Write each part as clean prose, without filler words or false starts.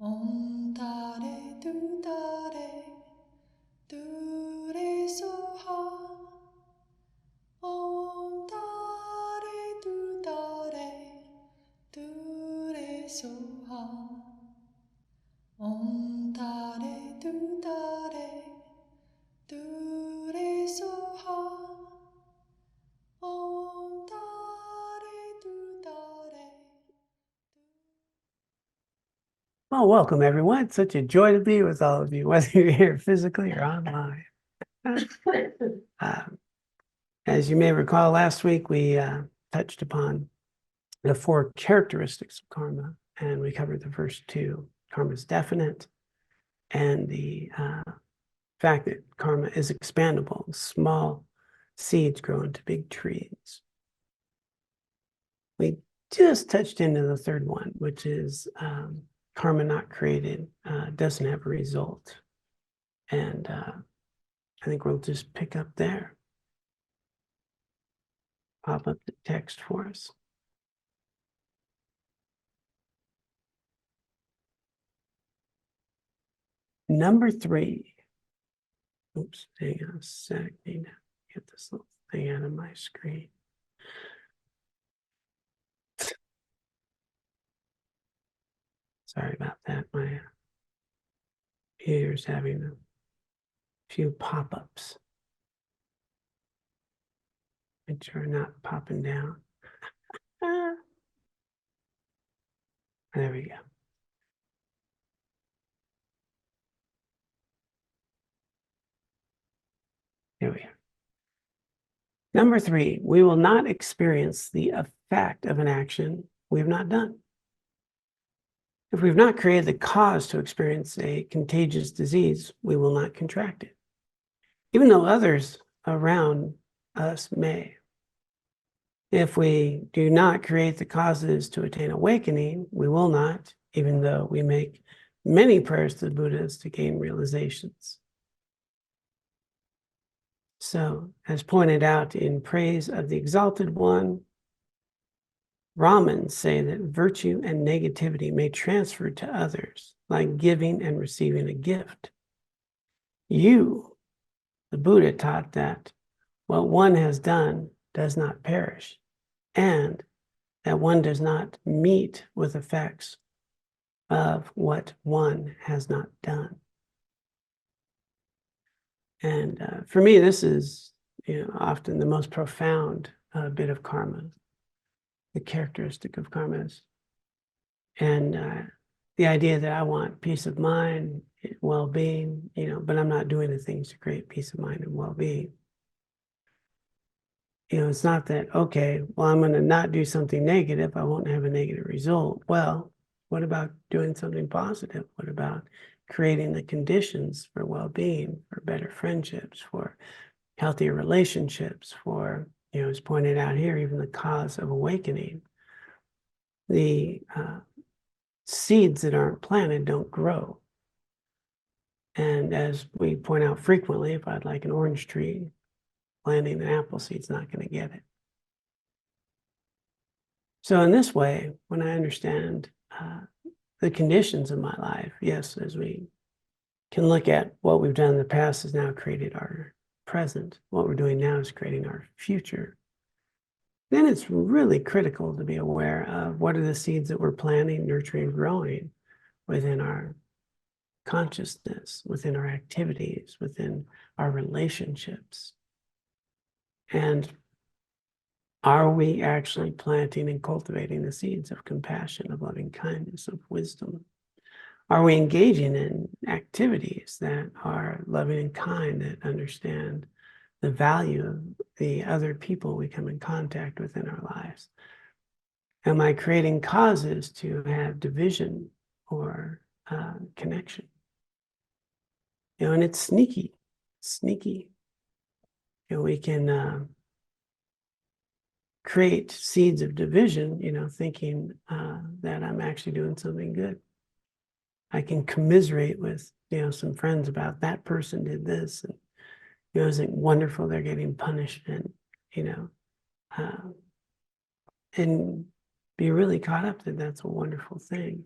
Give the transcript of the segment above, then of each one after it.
Om Tare Tu Tare Tu Re Soha. Om Tare Tu Tare Tu Re Soha. Om Tare Tu Tare Tu Re Soha. Om Tare Tu Tare. Well, welcome everyone. It's such a joy to be with all of you, whether you're here physically or online. As you may recall, last week we touched upon the 4 characteristics of karma, and we covered the first 2. Karma is definite, and the fact that karma is expandable. Small seeds grow into big trees. We just touched into the 3rd one, which is karma not created doesn't have a result. And I think we'll just pick up there. Pop up the text for us. Number 3. Oops, hang on a sec. Need to get this little thing out of my screen. Sorry about that. My computer's having a few pop-ups, which are not popping down. There we go. Here we are. Number 3, we will not experience the effect of an action we have not done. If we've not created the cause to experience a contagious disease, we will not contract it, even though others around us may. If we do not create the causes to attain awakening, we will not, even though we make many prayers to the Buddhas to gain realizations. So, as pointed out in Praise of the Exalted One, Brahmins say that virtue and negativity may transfer to others, like giving and receiving a gift. You, the Buddha, taught that what one has done does not perish, and that one does not meet with effects of what one has not done. And for me, this is often the most profound bit of karma, the characteristic of karmas. And the idea that I want peace of mind, well-being, but I'm not doing the things to create peace of mind and well-being. It's not that, okay, well, I'm going to not do something negative, I won't have a negative result. Well, what about doing something positive? What about creating the conditions for well-being, for better friendships, for healthier relationships, for, as pointed out here, even the cause of awakening? The seeds that aren't planted don't grow. And as we point out frequently, if I'd like an orange tree, planting an apple seed's not going to get it. So in this way, when I understand the conditions of my life, yes, as we can look at what we've done in the past has now created our present. What we're doing now is creating our future. Then it's really critical to be aware of what are the seeds that we're planting, nurturing, growing within our consciousness, within our activities, within our relationships. And are we actually planting and cultivating the seeds of compassion, of loving kindness, of wisdom? Are we engaging in activities that are loving and kind, that understand the value of the other people we come in contact with in our lives? Am I creating causes to have division or connection? And it's sneaky. We can create seeds of division, thinking that I'm actually doing something good. I can commiserate with, some friends about that person did this, and isn't wonderful they're getting punished, and and be really caught up that that's a wonderful thing.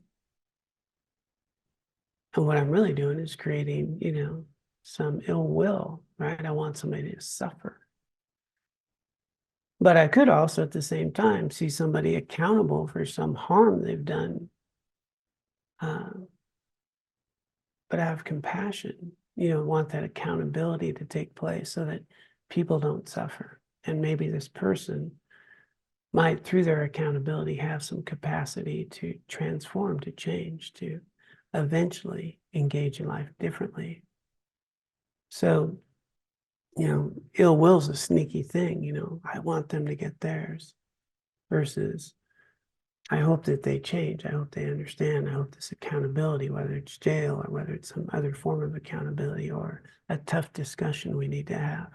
And what I'm really doing is creating, some ill will, right? I want somebody to suffer. But I could also at the same time see somebody accountable for some harm they've done, but have compassion, want that accountability to take place so that people don't suffer. And maybe this person might, through their accountability, have some capacity to transform, to change, to eventually engage in life differently. So, ill will's a sneaky thing, I want them to get theirs versus I hope that they change. I hope they understand. I hope this accountability, whether it's jail or whether it's some other form of accountability or a tough discussion we need to have.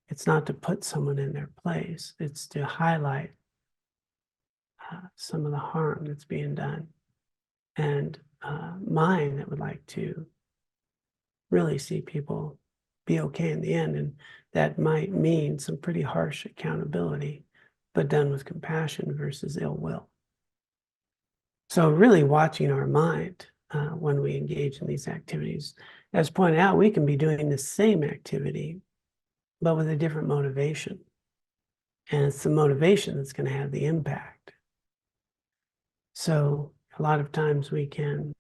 It's not to put someone in their place. It's to highlight some of the harm that's being done. And mine that would like to really see people be okay in the end. And that might mean some pretty harsh accountability, but done with compassion versus ill will. So really watching our mind when we engage in these activities. As pointed out, we can be doing the same activity, but with a different motivation. And it's the motivation that's going to have the impact. So a lot of times we can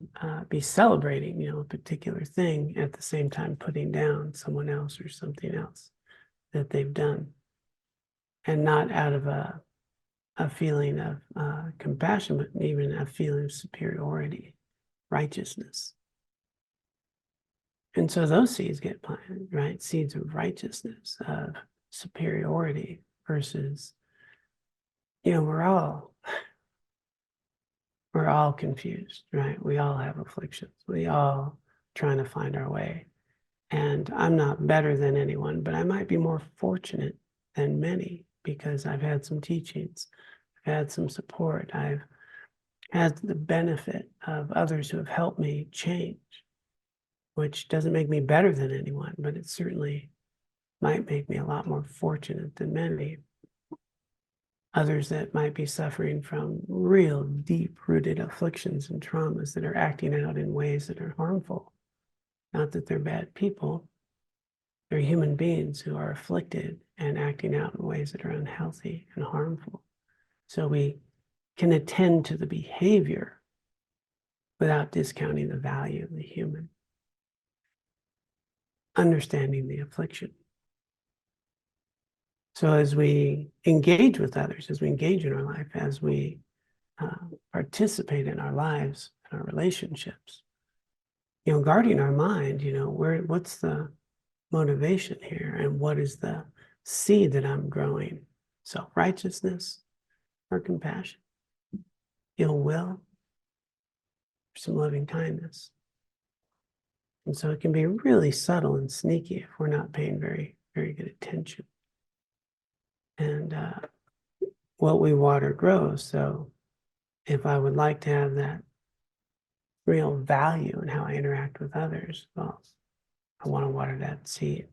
be celebrating, a particular thing at the same time putting down someone else or something else that they've done. And not out of a feeling of compassion, but even a feeling of superiority, righteousness. And so those seeds get planted, right? Seeds of righteousness, of superiority versus, we're all confused, right? We all have afflictions. We all trying to find our way. And I'm not better than anyone, but I might be more fortunate than many because I've had some teachings, I've had some support, I've had the benefit of others who have helped me change, which doesn't make me better than anyone, but it certainly might make me a lot more fortunate than many. Others that might be suffering from real deep-rooted afflictions and traumas that are acting out in ways that are harmful. Not that they're bad people, they're human beings who are afflicted and acting out in ways that are unhealthy and harmful. So we can attend to the behavior without discounting the value of the human. Understanding the affliction. So as we engage with others, as we engage in our life, as we participate in our lives, in our relationships, guarding our mind, what's the motivation here and what is the seed that I'm growing? Self-righteousness or compassion, ill will, or some loving kindness. And so it can be really subtle and sneaky if we're not paying very, very good attention. And what we water grows. So if I would like to have that real value in how I interact with others, well, I want to water that seed.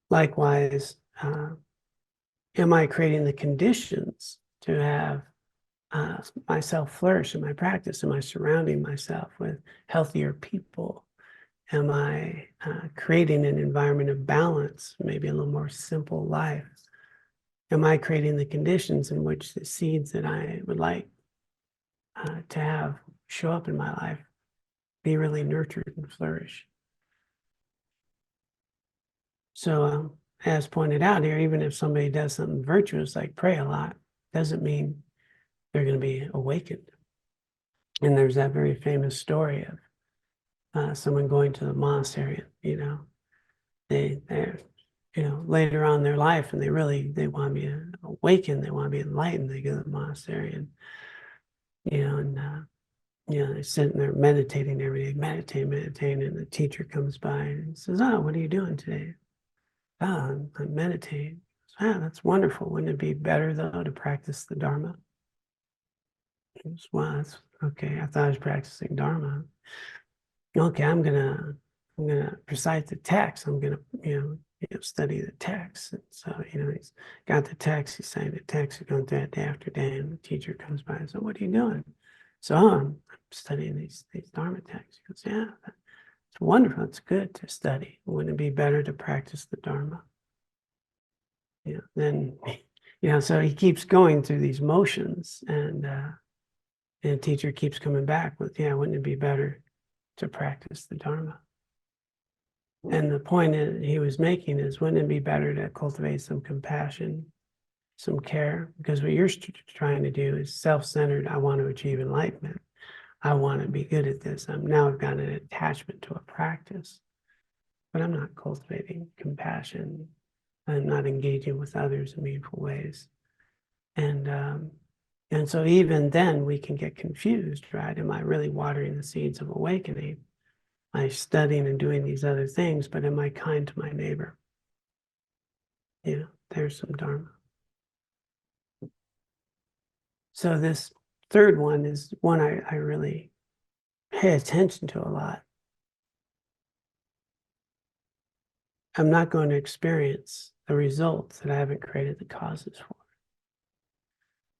Likewise, am I creating the conditions to have myself flourish in my practice? Am I surrounding myself with healthier people? Am I creating an environment of balance, maybe a little more simple life? Am I creating the conditions in which the seeds that I would like to have show up in my life be really nurtured and flourish? So as pointed out here, even if somebody does something virtuous like pray a lot, doesn't mean they're going to be awakened. And there's that very famous story of someone going to the monastery, they're later on in their life and they want to be awakened, they want to be enlightened, they go to the monastery and they're sitting there meditating every day, meditating, and the teacher comes by and says, "Oh, what are you doing today?" "Oh, I'm meditating." "Ah, that's wonderful. Wouldn't it be better though to practice the Dharma?" "Well, that's okay. I thought I was practicing Dharma." "Okay, I'm gonna recite the text. I'm gonna study the text." And so he's got the text. He's saying the text. He's going through it day after day, and the teacher comes by and says, "What are you doing?" So I'm studying these Dharma texts. He goes, yeah, it's wonderful. It's good to study. Wouldn't it be better to practice the Dharma? Then, so he keeps going through these motions, and the teacher keeps coming back with, yeah, wouldn't it be better to practice the Dharma? And the point he was making is, wouldn't it be better to cultivate some compassion, some care? Because what you're trying to do is self-centered. I want to achieve enlightenment. I want to be good at this. Now I've got an attachment to a practice, but I'm not cultivating compassion. I'm not engaging with others in meaningful ways. And so even then we can get confused, right? Am I really watering the seeds of awakening? Am I studying and doing these other things, but am I kind to my neighbor? There's some Dharma. So this third one is one I really pay attention to a lot. I'm not going to experience the results that I haven't created the causes for.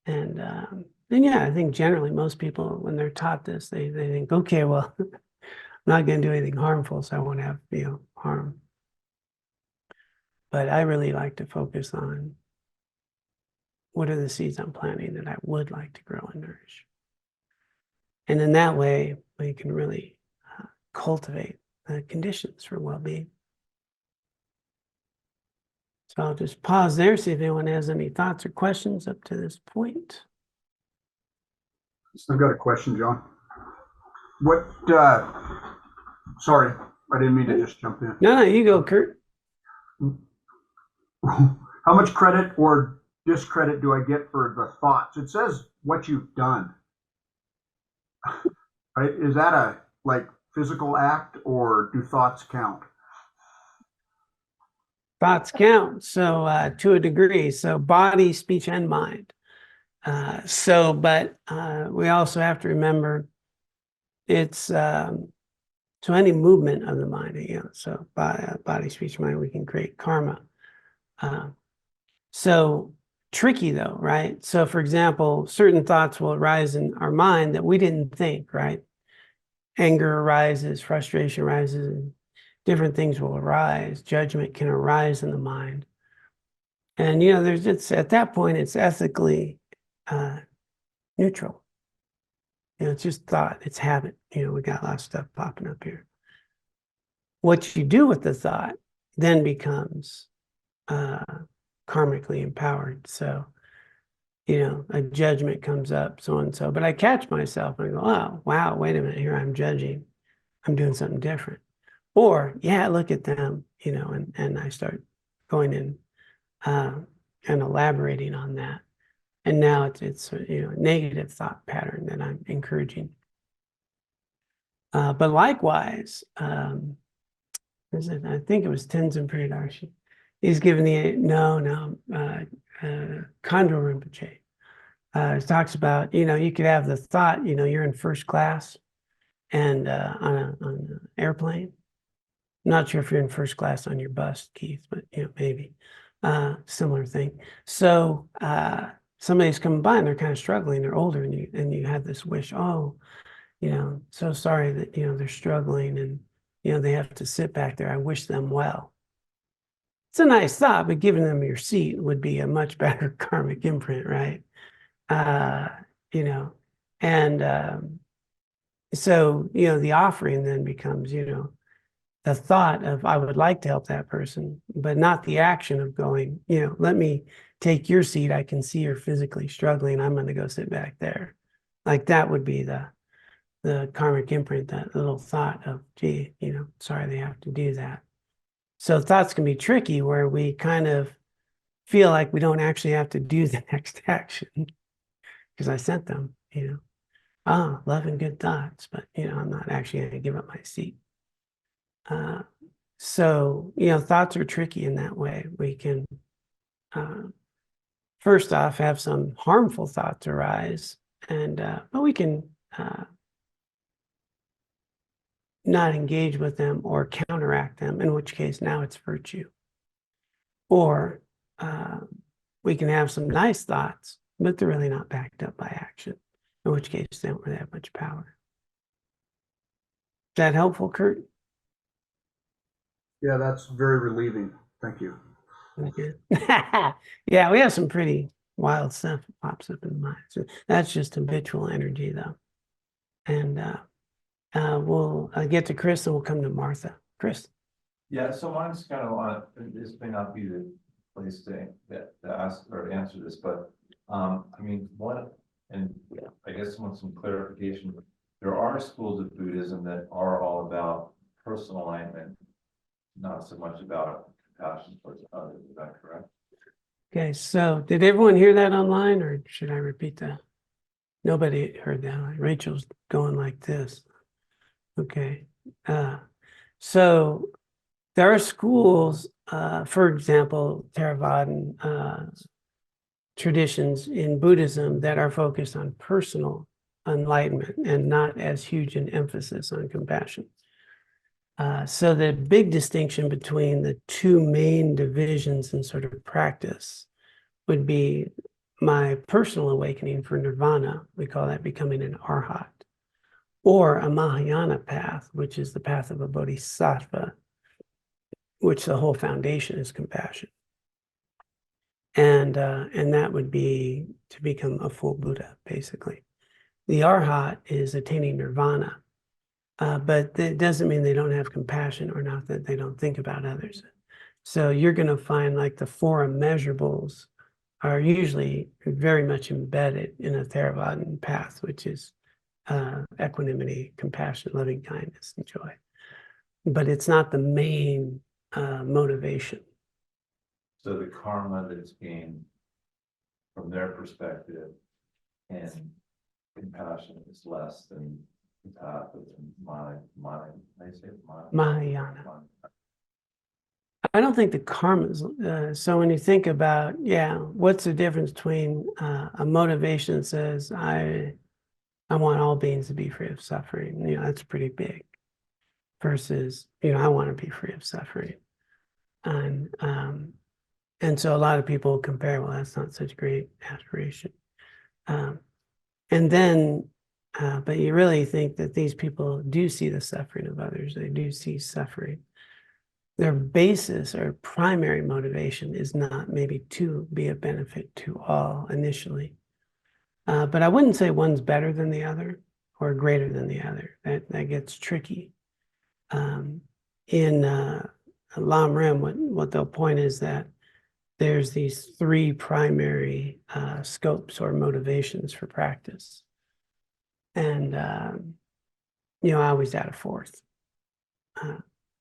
And yeah, I think generally most people, when they're taught this, they think, okay, well, I'm not going to do anything harmful, so I won't have harm. But I really like to focus on what are the seeds I'm planting that I would like to grow and nourish. And in that way, we can really cultivate the conditions for well-being. So I'll just pause there, see if anyone has any thoughts or questions up to this point. I've got a question, John. What, sorry, I didn't mean to just jump in. No, you go, Kurt. How much credit or discredit do I get for the thoughts? It says what you've done. Right? Is that a physical act, or do thoughts count? Thoughts count. So to a degree, so body, speech, and mind. But we also have to remember it's so any movement of the mind, so body, speech, mind, we can create karma. So tricky though, right? So for example, certain thoughts will arise in our mind that we didn't think, right? Anger arises, frustration arises, and different things will arise. Judgment can arise in the mind. And, it's at that point, it's ethically neutral. It's just thought, it's habit. We got a lot of stuff popping up here. What you do with the thought then becomes karmically empowered. So, a judgment comes up, so and so, but I catch myself and I go, oh, wow, wait a minute, here I'm judging. I'm doing something different. Or, yeah, look at them, and I start going in and elaborating on that. And now it's a negative thought pattern that I'm encouraging. But likewise, I think it was Tenzin Priyadarshi. He's given Khandro Rinpoche. It talks about, you could have the thought, you're in first class and on an airplane. I'm not sure if you're in first class on your bus, Keith, but maybe similar thing. So somebody's coming by and they're kind of struggling, they're older, and you have this wish, oh, so sorry that they're struggling and they have to sit back there. I wish them well. It's a nice thought, but giving them your seat would be a much better karmic imprint, right? So the offering then becomes the thought of, I would like to help that person, but not the action of going, let me take your seat. I can see you're physically struggling. I'm going to go sit back there. Like that would be the karmic imprint, that little thought of, gee, sorry they have to do that. So thoughts can be tricky where we kind of feel like we don't actually have to do the next action because I sent them, love and good thoughts, but, I'm not actually going to give up my seat. So, thoughts are tricky in that way. We can, first off, have some harmful thoughts arise, but we can not engage with them or counteract them, in which case now it's virtue. Or we can have some nice thoughts, but they're really not backed up by action. in which case they don't really have much power. Is that helpful, Kurt? Yeah, that's very relieving. Thank you. Okay. Yeah, we have some pretty wild stuff that pops up in the mind. So that's just habitual energy, though. And we'll get to Chris, and we'll come to Martha. Chris. Yeah, so mine's kind of on, this may not be the place to ask or answer this, but I mean, one, and I guess I want some clarification. There are schools of Buddhism that are all about personal alignment, not so much about compassion towards others. Is that correct? Okay, so did everyone hear that online, or should I repeat that? Nobody heard that. Rachel's going like this. Okay. So there are schools, for example, Theravadan traditions in Buddhism that are focused on personal enlightenment and not as huge an emphasis on compassion. So the big distinction between the two main divisions in sort of practice would be my personal awakening for nirvana. We call that becoming an arhat, or a Mahayana path, which is the path of a bodhisattva, which the whole foundation is compassion. And that would be to become a full Buddha, basically. The arhat is attaining nirvana, but it doesn't mean they don't have compassion or not that they don't think about others. So you're going to find like the four immeasurables are usually very much embedded in a Theravadan path, which is equanimity, compassion, loving kindness, and joy. But it's not the main motivation. So the karma that's gained from their perspective and compassion is less than the path of Mahayana. I don't think the karma is, so when you think about, what's the difference between a motivation that says, I want all beings to be free of suffering, that's pretty big, versus, I want to be free of suffering. And so a lot of people compare, well, that's not such great aspiration. And then, but you really think that these people do see the suffering of others. They do see suffering. Their basis or primary motivation is not maybe to be a benefit to all initially. But I wouldn't say one's better than the other or greater than the other. That gets tricky. In Lam Rim, what they'll point is that there's these three primary scopes or motivations for practice. And, I always add a fourth.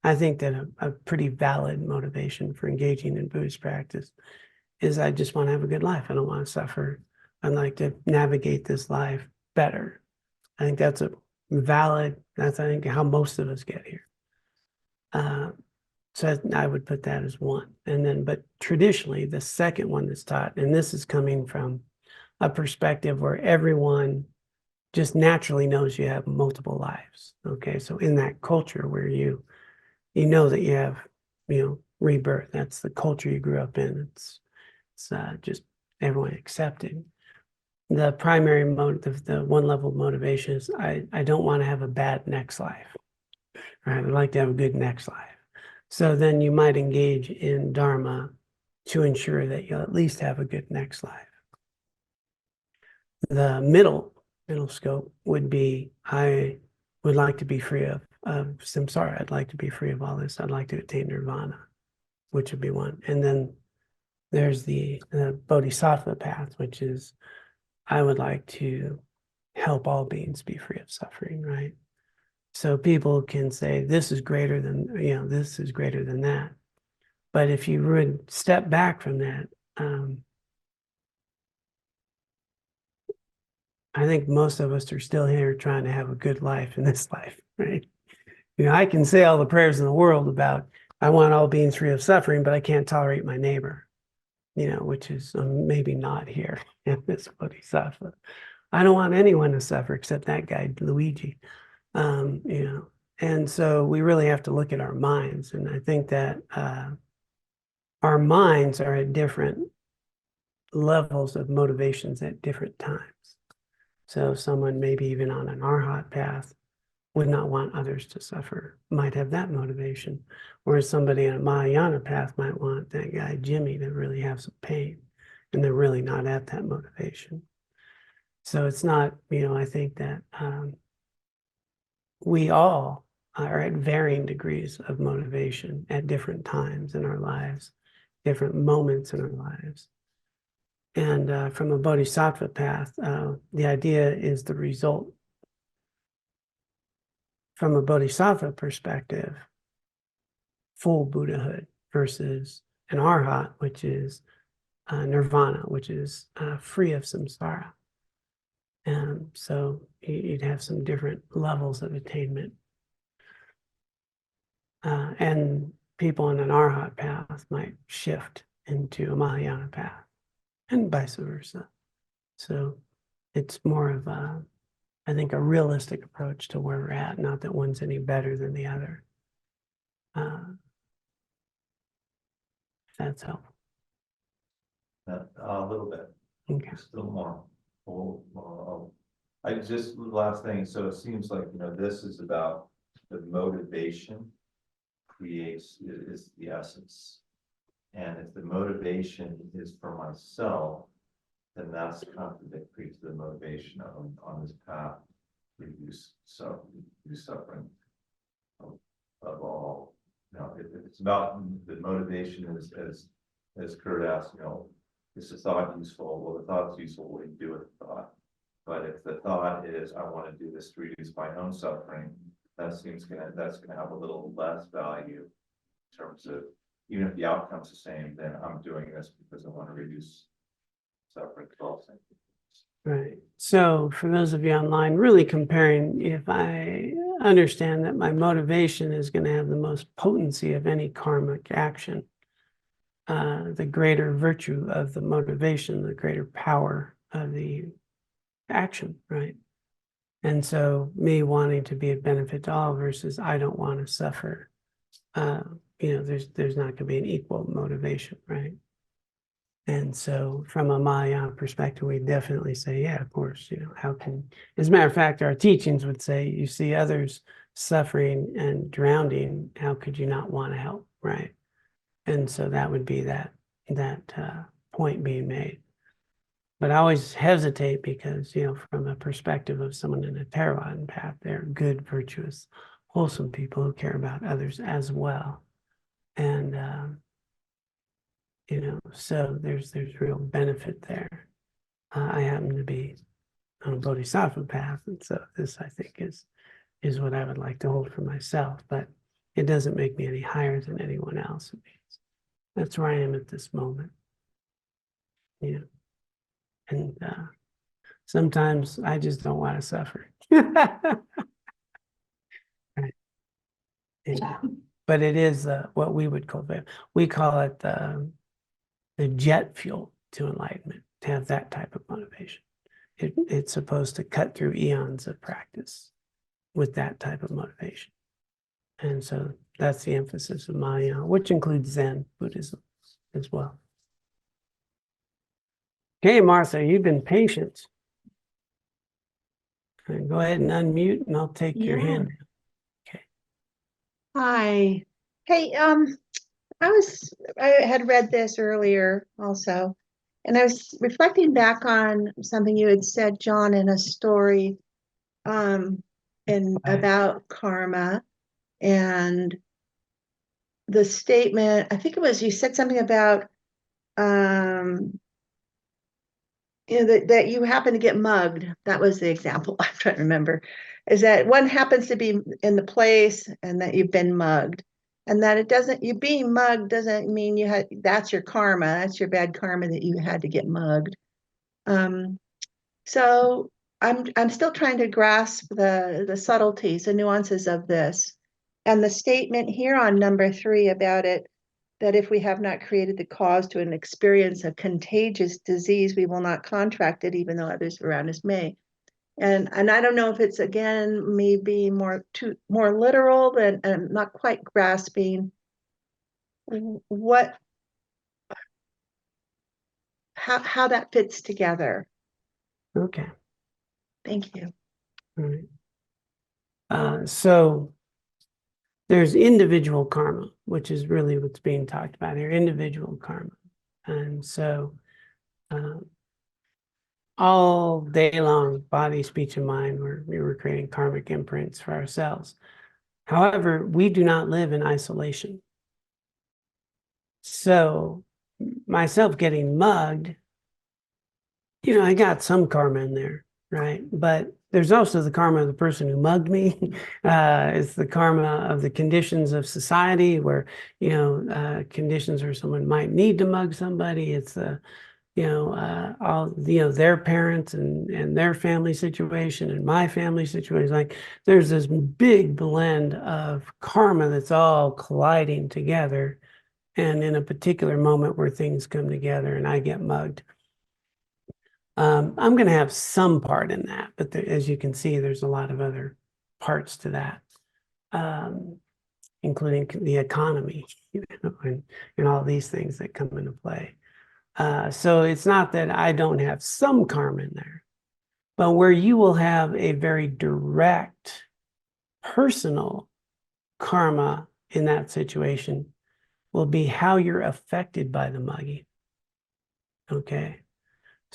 I think that a pretty valid motivation for engaging in Buddhist practice is I just want to have a good life. I don't want to suffer. I'd like to navigate this life better. I think that's I think how most of us get here. So I would put that as one. And then, but traditionally, the second one that's taught, and this is coming from a perspective where everyone just naturally knows you have multiple lives. Okay, so in that culture where you know that you have, rebirth, that's the culture you grew up in. It's just everyone accepted. The primary motive, the one level of motivation is I don't want to have a bad next life. Right? I'd like to have a good next life. So then you might engage in Dharma to ensure that you'll at least have a good next life. The middle scope would be, I would like to be free of samsara. I'd like to be free of all this. I'd like to attain nirvana, which would be one. And then there's the bodhisattva path, which is I would like to help all beings be free of suffering, right? So people can say, this is greater than, this is greater than that. But if you would step back from that, I think most of us are still here trying to have a good life in this life, right? I can say all the prayers in the world about, I want all beings free of suffering, but I can't tolerate my neighbor, which is maybe not here in this bodhisattva. I don't want anyone to suffer except that guy, Luigi. And so we really have to look at our minds. And I think that our minds are at different levels of motivations at different times. So someone maybe even on an arhat path would not want others to suffer, might have that motivation. Whereas somebody on a Mahayana path might want that guy Jimmy to really have some pain, and they're really not at that motivation. So it's not, I think that we all are at varying degrees of motivation at different times in our lives, different moments in our lives. And from a bodhisattva path, the idea is the result. From a bodhisattva perspective, full Buddhahood versus an arhat, which is nirvana, which is free of samsara. And so you'd have some different levels of attainment. And people on an arhat path might shift into a Mahayana path and vice versa. So it's more of I think, a realistic approach to where we're at, not that one's any better than the other. If that's helpful. A little bit. Okay. Still more. I just, last thing, so it seems like, this is about the motivation creates, is the essence. And if the motivation is for myself, then that's contradictory to the motivation on this path to reduce suffering of all. If it's about the motivation as Kurt asked, is the thought useful? Well, the thought's useful. What do you do with the thought? But if the thought is, I want to do this to reduce my own suffering, that's gonna have a little less value in terms of, even if the outcome's the same, then I'm doing this because I want to reduce suffering. Right. So for those of you online, really comparing, if I understand that my motivation is going to have the most potency of any karmic action, the greater virtue of the motivation, the greater power of the action, right? And so me wanting to be a benefit to all versus I don't want to suffer, there's not going to be an equal motivation, right? And so from a Mahayana perspective, we definitely say, yeah, of course, how can, as a matter of fact, our teachings would say, you see others suffering and drowning, how could you not want to help, right? And so that would be that point being made. But I always hesitate because, from a perspective of someone in a Theravada path, they're good, virtuous, wholesome people who care about others as well. And, so there's real benefit there. I happen to be on a bodhisattva path, and so this, I think, is what I would like to hold for myself, but it doesn't make me any higher than anyone else. It means that's where I am at this moment. And sometimes I just don't want to suffer. Right. Yeah. But it is what we would call we call it the jet fuel to enlightenment, to have that type of motivation. It's supposed to cut through eons of practice with that type of motivation. And so that's the emphasis of Mahayana, which includes Zen Buddhism as well. Okay, Martha, you've been patient. Go ahead and unmute and I'll take your hand. Okay. Hi. Hey, I had read this earlier also, and I was reflecting back on something you had said, John, in a story, and about karma and the statement, I think it was, you said something about, that you happen to get mugged. That was the example I'm trying to remember, is that one happens to be in the place and that you've been mugged. And that it doesn't, you being mugged doesn't mean that's your karma, that's your bad karma that you had to get mugged. So I'm still trying to grasp the subtleties, the nuances of this. And the statement here on number 3 about it, that if we have not created the cause to an experience of contagious disease, we will not contract it, even though others around us may. And I don't know if it's, again, me being more literal than, and not quite grasping how that fits together. Okay. Thank you. All right. So there's individual karma, which is really what's being talked about here, individual karma. And so all day long, body, speech, and mind, we were creating karmic imprints for ourselves. However, we do not live in isolation. So myself getting mugged, I got some karma in there, right? But there's also the karma of the person who mugged me. It's the karma of the conditions of society where, conditions where someone might need to mug somebody. It's the, all, their parents and their family situation and my family situation. Like there's this big blend of karma that's all colliding together. And in a particular moment where things come together and I get mugged. I'm going to have some part in that, but as you can see, there's a lot of other parts to that, including the economy, and all these things that come into play. So it's not that I don't have some karma in there, but where you will have a very direct personal karma in that situation will be how you're affected by the mugging. Okay.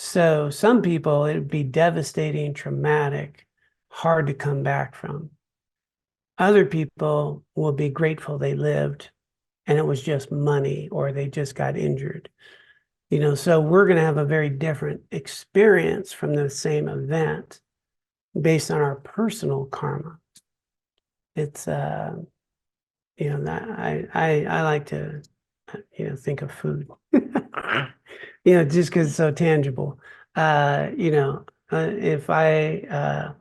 So some people, it would be devastating, traumatic, hard to come back from. Other people will be grateful they lived and it was just money or they just got injured. So we're going to have a very different experience from the same event based on our personal karma. It's, that I like to, think of food. Just because it's so tangible. If I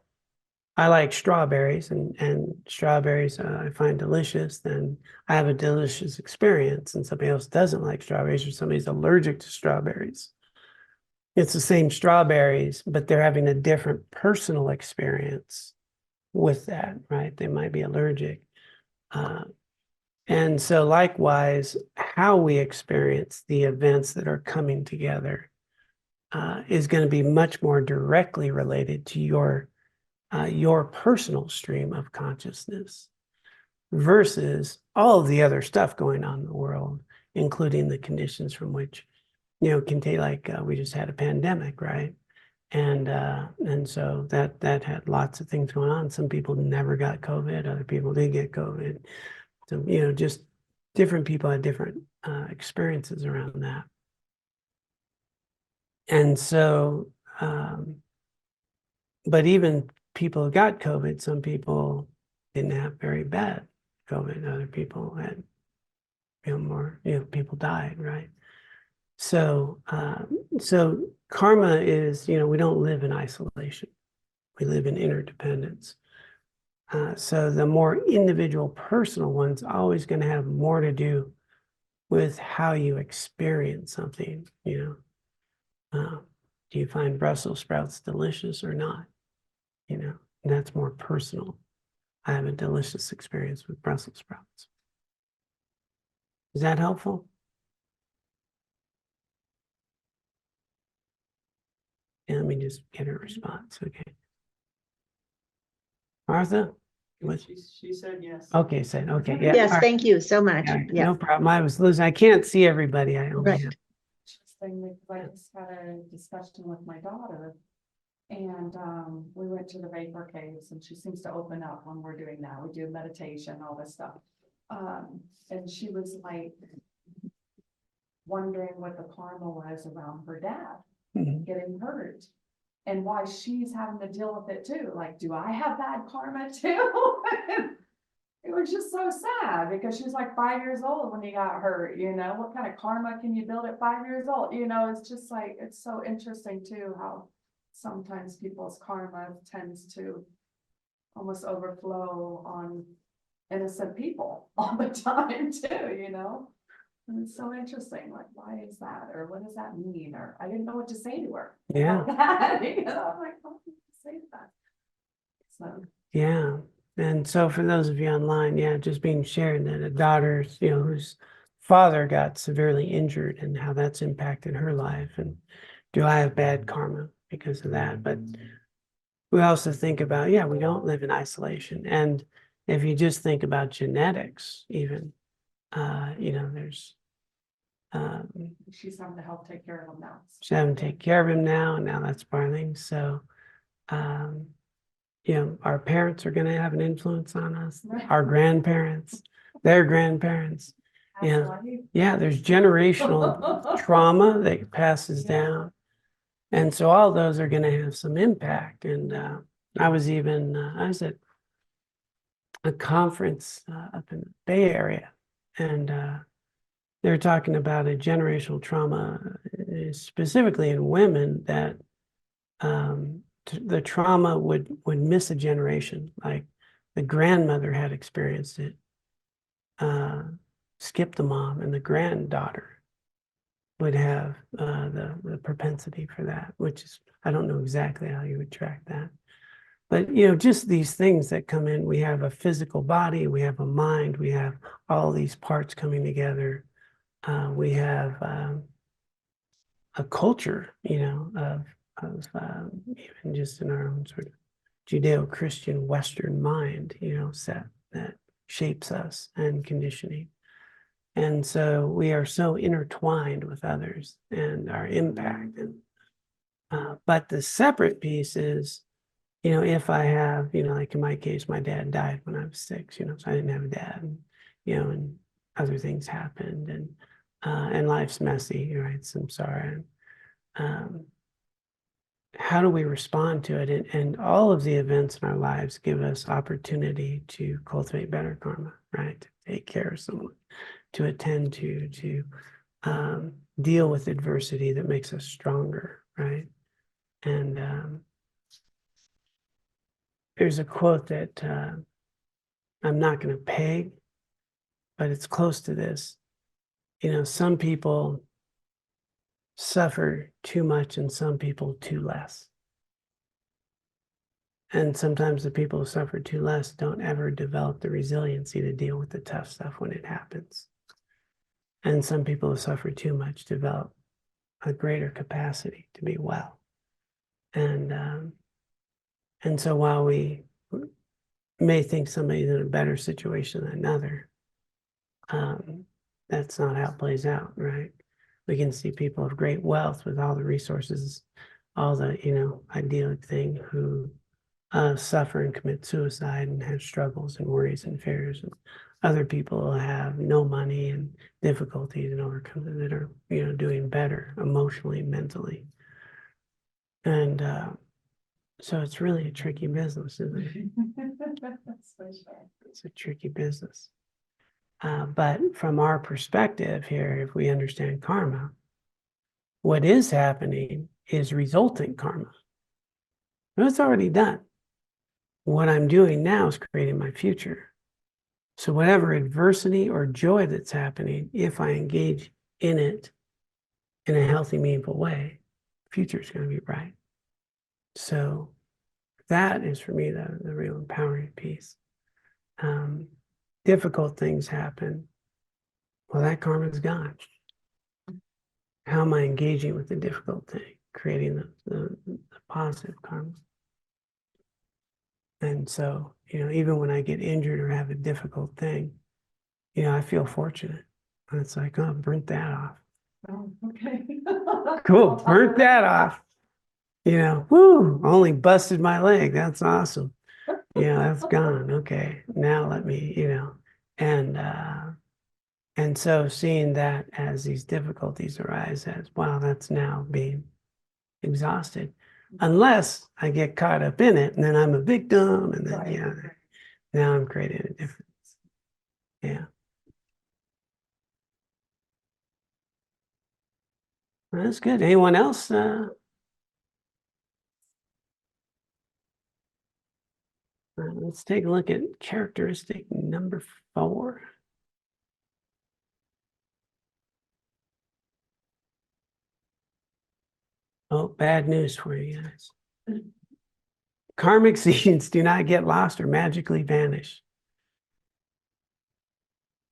like strawberries and strawberries I find delicious, then I have a delicious experience, and somebody else doesn't like strawberries or somebody's allergic to strawberries. It's the same strawberries, but they're having a different personal experience with that, right? They might be allergic. And so likewise, how we experience the events that are coming together is going to be much more directly related to your personal stream of consciousness versus all of the other stuff going on in the world, including the conditions from which, can take, like we just had a pandemic, right? And so that had lots of things going on. Some people never got COVID, other people did get COVID. So, just different people had different experiences around that. And so, but even people who got COVID, some people didn't have very bad COVID. Other people had, more, people died, right? So, so karma is, we don't live in isolation. We live in interdependence. So the more individual personal one's always going to have more to do with how you experience something, do you find Brussels sprouts delicious or not? And that's more personal. I have a delicious experience with Brussels sprouts. Is that helpful? And let me just get a response. Okay. Martha? She said yes. Okay, said, okay, yeah. Yes, all right. thank you so much. Yeah, Yeah, no problem. I was losing. I can't see everybody. I only right. have. Interesting, because I just had a discussion with my daughter. And we went to the vapor caves, and she seems to open up when we're doing that. We do meditation, all this stuff. And she was like wondering what the karma was around her dad getting hurt. And why she's having to deal with it too. Like, do I have bad karma too? It was just so sad because she was like 5 years old when he got hurt. What kind of karma can you build at 5 years old? It's just like, it's so interesting too, how sometimes people's karma tends to almost overflow on innocent people all the time too, And it's so interesting, like, why is that? Or what does that mean? Or I didn't know what to say to her. Yeah. About that. I'm like, what do you say that? So. Yeah. And so for those of you online, just being shared that a daughter's, whose father got severely injured and how that's impacted her life. And do I have bad karma because of that? But we also think about, yeah, we don't live in isolation. And if you just think about genetics, even, there's, She's having to help take care of them now. she's having to take care of him now, and now that's part of things. So, our parents are going to have an influence on us, our grandparents, their grandparents. Yeah, there's generational trauma that passes down. And so all those are going to have some impact. And I was at a conference up in the Bay Area, and they were talking about a generational trauma, specifically in women, that the trauma would miss a generation. Like the grandmother had experienced it, skip the mom, and the granddaughter would have the propensity for that, which is, I don't know exactly how you would track that. But, just these things that come in, we have a physical body, we have a mind, we have all these parts coming together. We have a culture, of even just in our own sort of Judeo-Christian Western mind, set that shapes us and conditioning. And so we are so intertwined with others and our impact. And but the separate piece is, if I have, like in my case, my dad died when I was 6, so I didn't have a dad, and, and other things happened, and life's messy, right? Samsara. How do we respond to it? And all of the events in our lives give us opportunity to cultivate better karma, right? To take care of someone, to attend to deal with adversity that makes us stronger, right? And there's a quote that I'm not going to peg, but it's close to this. Some people suffer too much and some people too less. And sometimes the people who suffer too less don't ever develop the resiliency to deal with the tough stuff when it happens. And some people who suffer too much develop a greater capacity to be well. And so while we may think somebody's in a better situation than another, that's not how it plays out, right? We can see people of great wealth with all the resources, all the, idyllic thing, who suffer and commit suicide and have struggles and worries and fears. And other people have no money and difficulties and overcome it, that are, doing better emotionally, mentally. And so it's really a tricky business, isn't it? It's a tricky business. But from our perspective here, if we understand karma, what is happening is resultant karma. It's already done. What I'm doing now is creating my future. So whatever adversity or joy that's happening, if I engage in it in a healthy, meaningful way, the future is going to be bright. So that is, for me, the real empowering piece. Difficult things happen. Well, that karma is gone. How am I engaging with the difficult thing, creating the positive karma? And so, even when I get injured or have a difficult thing, I feel fortunate. And it's like, oh, burnt that off. Oh, okay. Cool, burnt that off. Woo, only busted my leg. That's awesome. That's gone. Okay, now let me, and so seeing that as these difficulties arise, as, wow, that's now being exhausted. Unless I get caught up in it and then I'm a victim, and then, Right. Now I'm creating a difference. Yeah. Well, that's good. Anyone else? Let's take a look at characteristic number 4. Oh, bad news for you guys. Karmic seeds do not get lost or magically vanish.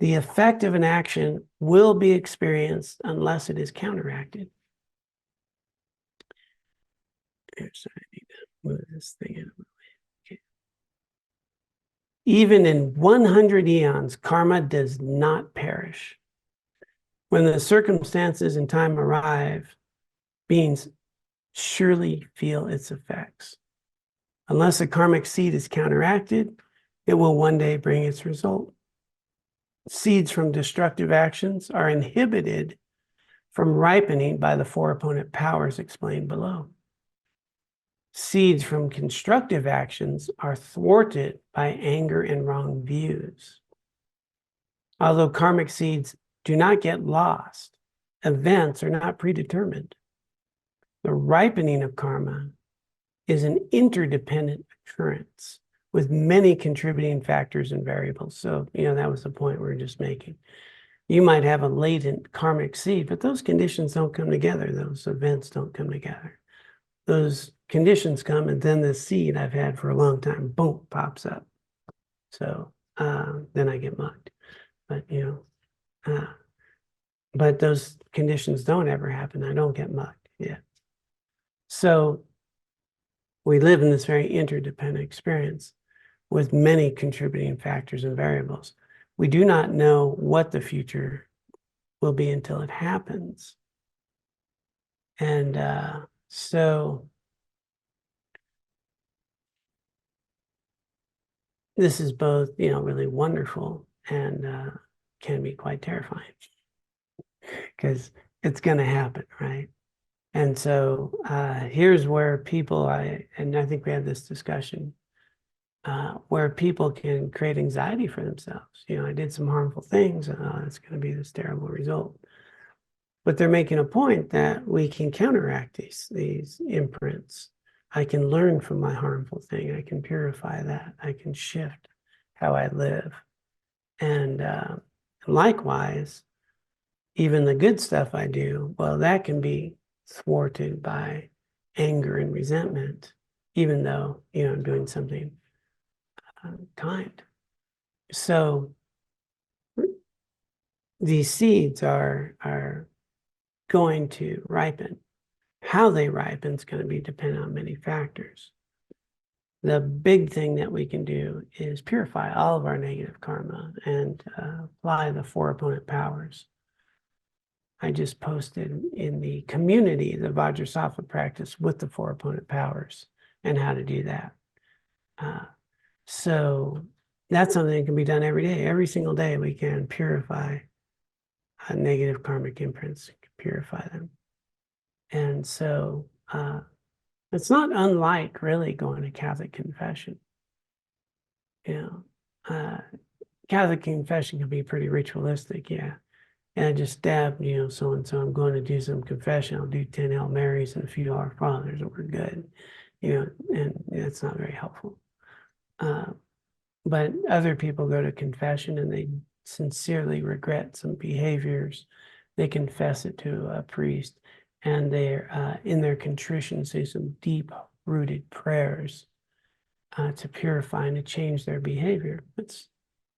The effect of an action will be experienced unless it is counteracted. Sorry, I need to move this thing in. Okay. Even in 100 eons, karma does not perish. When the circumstances and time arrive, beings surely feel its effects. Unless a karmic seed is counteracted, it will one day bring its result. Seeds from destructive actions are inhibited from ripening by the four opponent powers explained below. Seeds from constructive actions are thwarted by anger and wrong views. Although karmic seeds do not get lost, events are not predetermined. The ripening of karma is an interdependent occurrence with many contributing factors and variables. So, that was the point we were just making. You might have a latent karmic seed, but those conditions don't come together. Those events don't come together. Those conditions come, and then the seed I've had for a long time, boom, pops up. So then I get mugged. But, but those conditions don't ever happen. I don't get mugged. Yeah. So we live in this very interdependent experience with many contributing factors and variables. We do not know what the future will be until it happens. And so this is both, really wonderful and can be quite terrifying because it's going to happen, right? And so here's where people, and I think we had this discussion, where people can create anxiety for themselves. I did some harmful things, and it's going to be this terrible result. But they're making a point that we can counteract these imprints. I can learn from my harmful thing. I can purify that. I can shift how I live. And likewise, even the good stuff I do, well, that can be thwarted by anger and resentment, even though, I'm doing something kind. So these seeds are going to ripen. How they ripen is going to be dependent on many factors. The big thing that we can do is purify all of our negative karma and apply the four opponent powers. I just posted in the community the Vajrasattva practice with the four opponent powers and how to do that. So that's something that can be done every day. Every single day we can purify negative karmic imprints, purify them. And so it's not unlike really going to Catholic confession. Catholic confession can be pretty ritualistic, yeah. And I just stabbed, so-and-so, I'm going to do some confession. I'll do 10 Hail Marys and a few Our Fathers, and we're good. And it's not very helpful. But other people go to confession and they sincerely regret some behaviors. They confess it to a priest, and they're in their contrition say some deep-rooted prayers to purify and to change their behavior.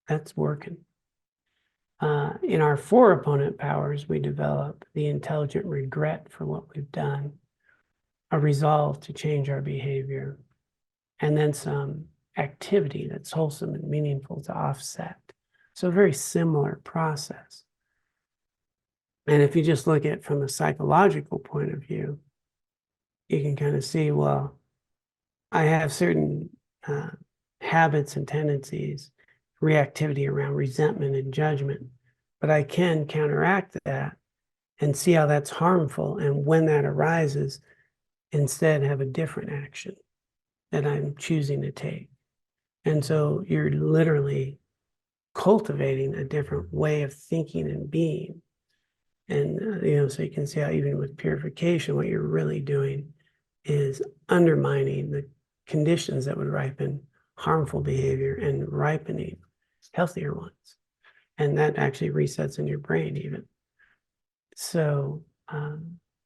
That's working. In our four opponent powers, we develop the intelligent regret for what we've done, a resolve to change our behavior, and then some activity that's wholesome and meaningful to offset. So a very similar process. And if you just look at it from a psychological point of view, you can kind of see, well, I have certain habits and tendencies, reactivity around resentment and judgment, but I can counteract that and see how that's harmful. And when that arises, instead have a different action that I'm choosing to take. And so you're literally cultivating a different way of thinking and being. And, so you can see how even with purification, what you're really doing is undermining the conditions that would ripen harmful behavior and ripening healthier ones. And that actually resets in your brain even. So,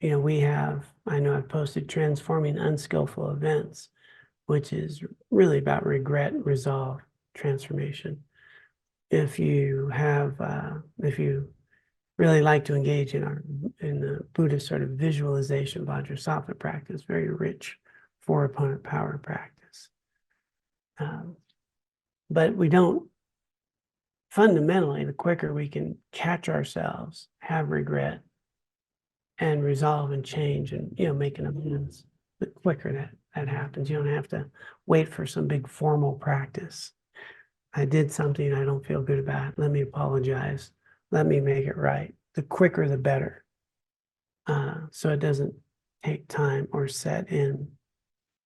we have, I know I've posted Transforming Unskillful Events, which is really about regret, resolve, transformation. If you have, if you really like to engage in the Buddhist sort of visualization Vajrasattva practice, very rich four-opponent power practice. But we don't, fundamentally, the quicker we can catch ourselves, have regret, and resolve and change and, make an amends, the quicker that happens. You don't have to wait for some big formal practice. I did something I don't feel good about. Let me apologize. Let me make it right. The quicker, the better. So it doesn't take time or set in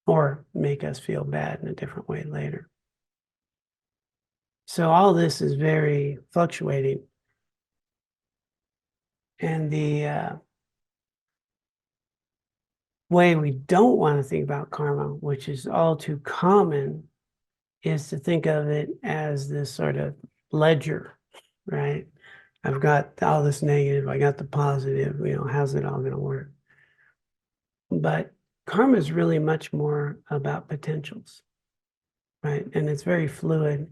or make us feel bad in a different way later. So all this is very fluctuating. And the way we don't want to think about karma, which is all too common, is to think of it as this sort of ledger, right? I've got all this negative, I got the positive, how's it all going to work? But karma is really much more about potentials, right? And it's very fluid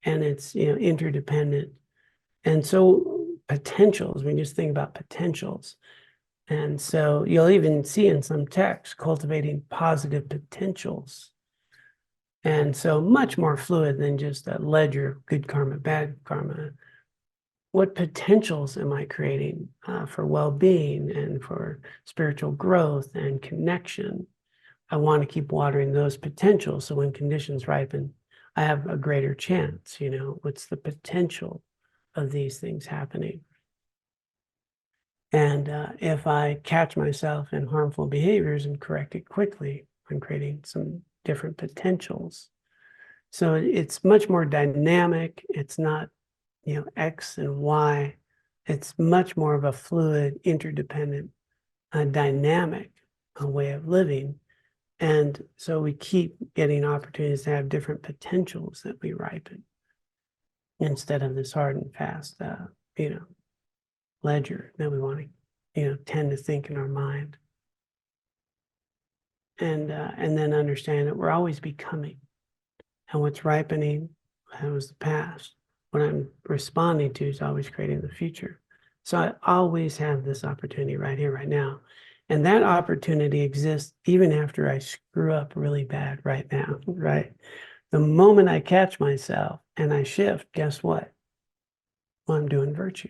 and it's, interdependent. And so potentials, we just think about potentials. And so you'll even see in some texts cultivating positive potentials. And so much more fluid than just a ledger of good karma, bad karma. What potentials am I creating for well-being and for spiritual growth and connection? I want to keep watering those potentials. So when conditions ripen, I have a greater chance, what's the potential of these things happening? And if I catch myself in harmful behaviors and correct it quickly, I'm creating some different potentials. So it's much more dynamic. It's not, X and Y. It's much more of a fluid, interdependent, dynamic way of living. And so we keep getting opportunities to have different potentials that we ripen instead of this hard and fast, ledger that we want to, tend to think in our mind. And then understand that we're always becoming. And what's ripening, that was the past. What I'm responding to is always creating the future. So I always have this opportunity right here, right now. And that opportunity exists even after I screw up really bad right now, right? The moment I catch myself and I shift, guess what? Well, I'm doing virtue.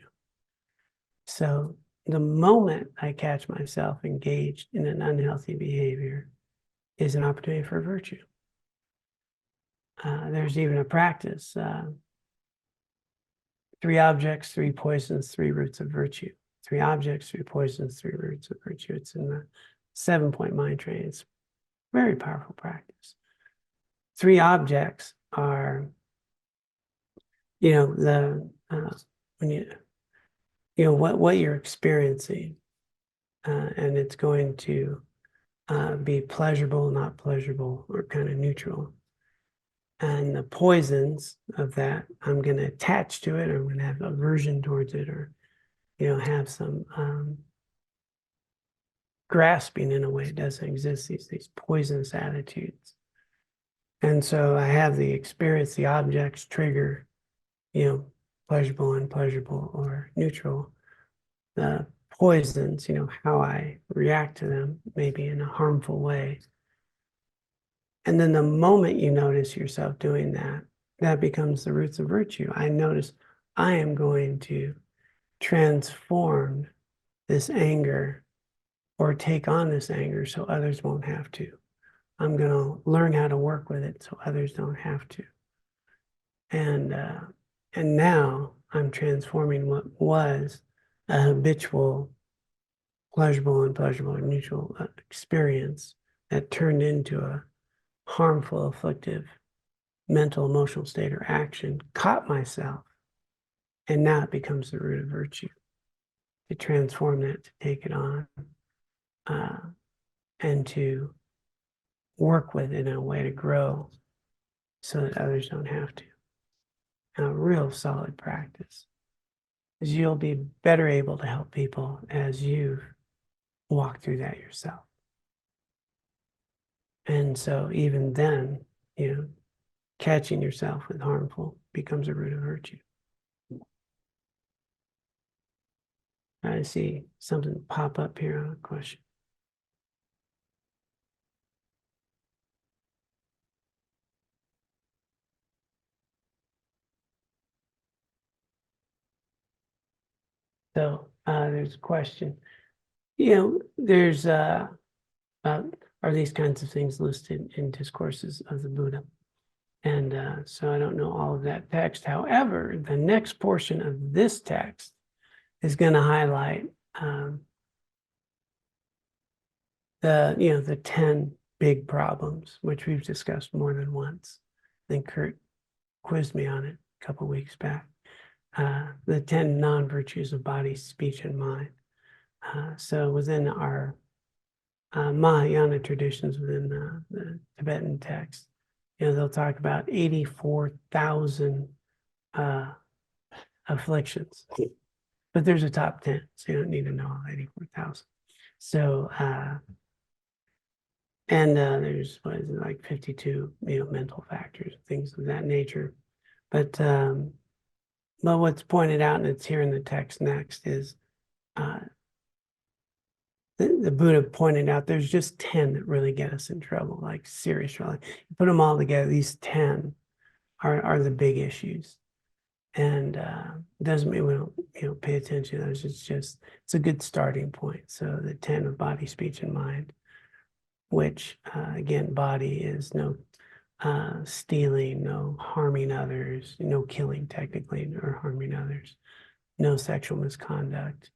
So the moment I catch myself engaged in an unhealthy behavior is an opportunity for virtue. There's even a practice, 3 objects, 3 poisons, 3 roots of virtue. 3 objects, 3 poisons, 3 roots of virtue. It's in the 7-point mind training. It's very powerful practice. 3 objects are, when what you're experiencing, and it's going to be pleasurable, not pleasurable, or kind of neutral. And the poisons of that, I'm going to attach to it, or I'm going to have aversion towards it, or, have some grasping in a way. It doesn't exist, these poisonous attitudes. And so I have the experience, the objects trigger, pleasurable, unpleasurable, or neutral. The poisons, how I react to them, maybe in a harmful way. And then the moment you notice yourself doing that, that becomes the roots of virtue. I notice I am going to transform this anger or take on this anger so others won't have to. I'm going to learn how to work with it so others don't have to. And now I'm transforming what was a habitual, pleasurable, unpleasurable, or neutral experience that turned into a harmful, afflictive, mental, emotional state or action, caught myself, and now it becomes the root of virtue. To transform that, to take it on, and to work with it in a way to grow so that others don't have to. And a real solid practice is you'll be better able to help people as you walk through that yourself. And so even then, catching yourself with harmful becomes a root of virtue. I see something pop up here on a question. So there's a question. You know, there's are these kinds of things listed in discourses of the Buddha? And so I don't know all of that text. However, the next portion of this text is going to highlight the 10 big problems, which we've discussed more than once. I think Kurt quizzed me on it a couple of weeks back. The 10 non-virtues of body, speech, and mind. So within our Mahayana traditions, within the Tibetan text, they'll talk about 84,000 afflictions, but there's a top 10, so you don't need to know all 84,000. So, and there's, what is it, like 52, mental factors, things of that nature. But what's pointed out, and it's here in the text next, is the Buddha pointed out there's just 10 that really get us in trouble, like serious trouble. You put them all together, these 10 are the big issues. And it doesn't mean we don't pay attention to those. It's a good starting point. So the 10 of body, speech, and mind, which again, body is no stealing, no harming others, no killing technically, or harming others, no sexual misconduct.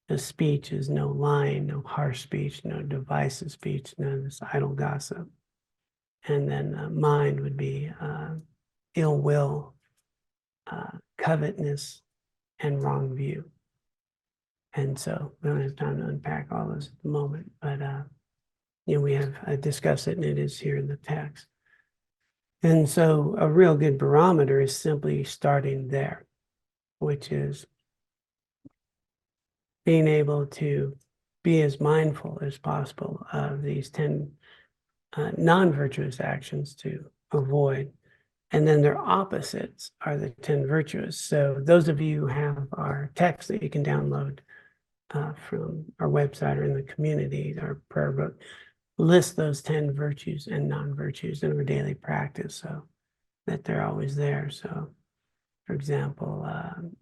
The speech is no lying, no harsh speech, no divisive speech, none of this idle gossip. And then mind would be ill will, covetousness, and wrong view. And so we don't have time to unpack all those at the moment, but we have discussed it, and it is here in the text. And so a real good barometer is simply starting there, which is being able to be as mindful as possible of these 10 non-virtuous actions to avoid. And then their opposites are the 10 virtuous. So those of you who have our text that you can download from our website or in the community, our prayer book, list those 10 virtues and non-virtues in our daily practice so that they're always there. So, for example,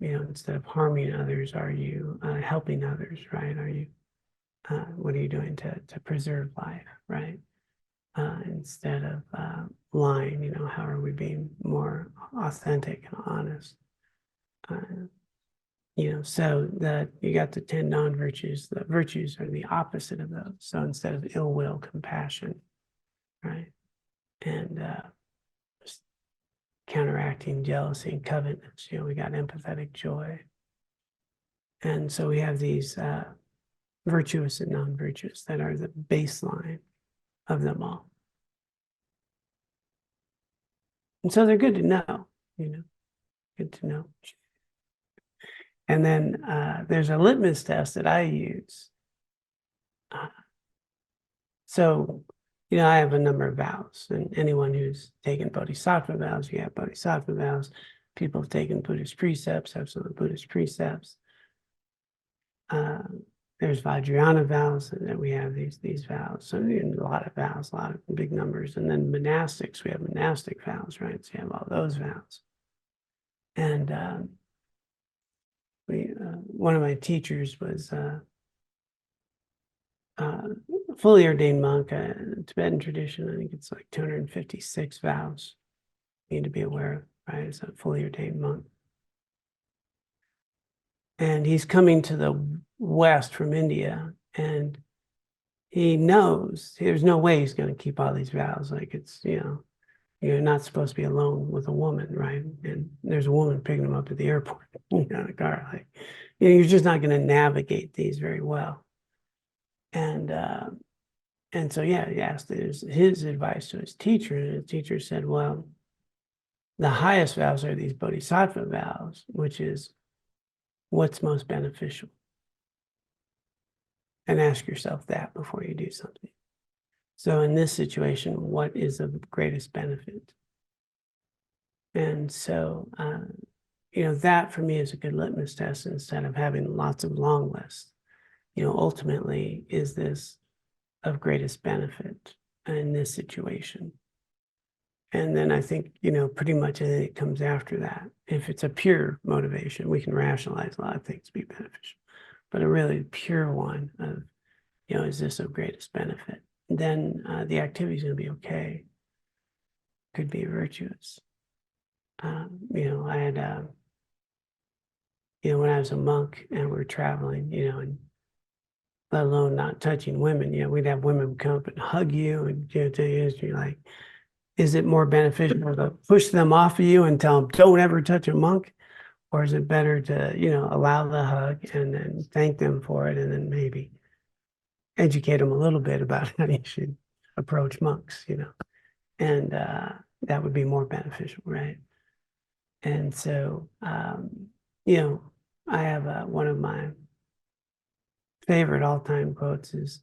instead of harming others, are you helping others, right? Are you, what are you doing to preserve life, right? Instead of lying, how are we being more authentic and honest? So that you got the 10 non-virtues, the virtues are the opposite of those. So instead of ill will, compassion, right? And just counteracting jealousy and covetousness, we got empathetic joy. And so we have these virtuous and non-virtuous that are the baseline of them all. And so they're good to know, good to know. And then there's a litmus test that I use. So, I have a number of vows, and anyone who's taken Bodhisattva vows, you have Bodhisattva vows. People have taken Buddhist precepts, have some Buddhist precepts. There's Vajrayana vows, and then we have these vows. So a lot of vows, a lot of big numbers. And then monastics, we have monastic vows, right? So you have all those vows. And one of my teachers was a fully ordained monk, Tibetan tradition. I think it's like 256 vows you need to be aware of, right? It's a fully ordained monk. And he's coming to the West from India, and he knows there's no way he's going to keep all these vows. Like it's, you're not supposed to be alone with a woman, right? And there's a woman picking him up at the airport, in a car. Like, you're just not going to navigate these very well. And so, he asked his advice to his teacher, and his teacher said, well, the highest vows are these bodhisattva vows, which is what's most beneficial. And ask yourself that before you do something. So in this situation, what is of greatest benefit? And so, that for me is a good litmus test instead of having lots of long lists. Ultimately, is this of greatest benefit in this situation? And then I think, pretty much it comes after that. If it's a pure motivation, we can rationalize a lot of things to be beneficial. But a really pure one of, is this of greatest benefit? Then the activity is going to be okay. Could be virtuous. I had, when I was a monk and we were traveling, and let alone not touching women, we'd have women come up and hug you and tell you history. Like, is it more beneficial to push them off of you and tell them, don't ever touch a monk? Or is it better to, allow the hug and then thank them for it and then maybe educate them a little bit about how you should approach monks, and that would be more beneficial, right? And so, I have one of my favorite all-time quotes is,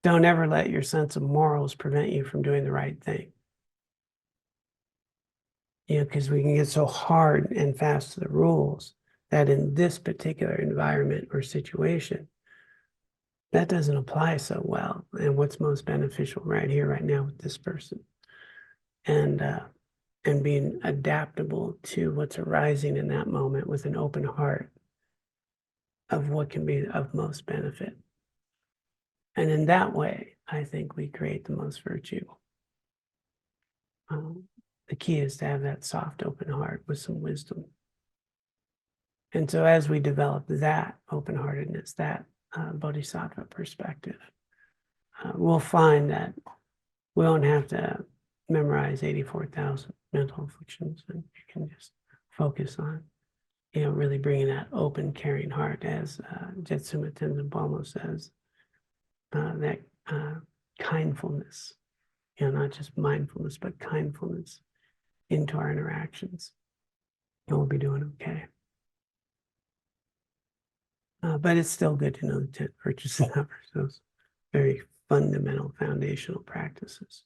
don't ever let your sense of morals prevent you from doing the right thing. Because we can get so hard and fast to the rules that in this particular environment or situation, that doesn't apply so well. And what's most beneficial right here, right now with this person. And being adaptable to what's arising in that moment with an open heart of what can be of most benefit. And in that way, I think we create the most virtue. The key is to have that soft, open heart with some wisdom. And so as we develop that open-heartedness, that bodhisattva perspective, we'll find that we don't have to memorize 84,000 mental afflictions, and you can just focus on, really bringing that open, caring heart, as Jetsuma Tenzin Palmo says, that kindfulness, not just mindfulness, but kindfulness into our interactions, and we'll be doing okay. But it's still good to know the 10 virtues and numbers, those very fundamental foundational practices.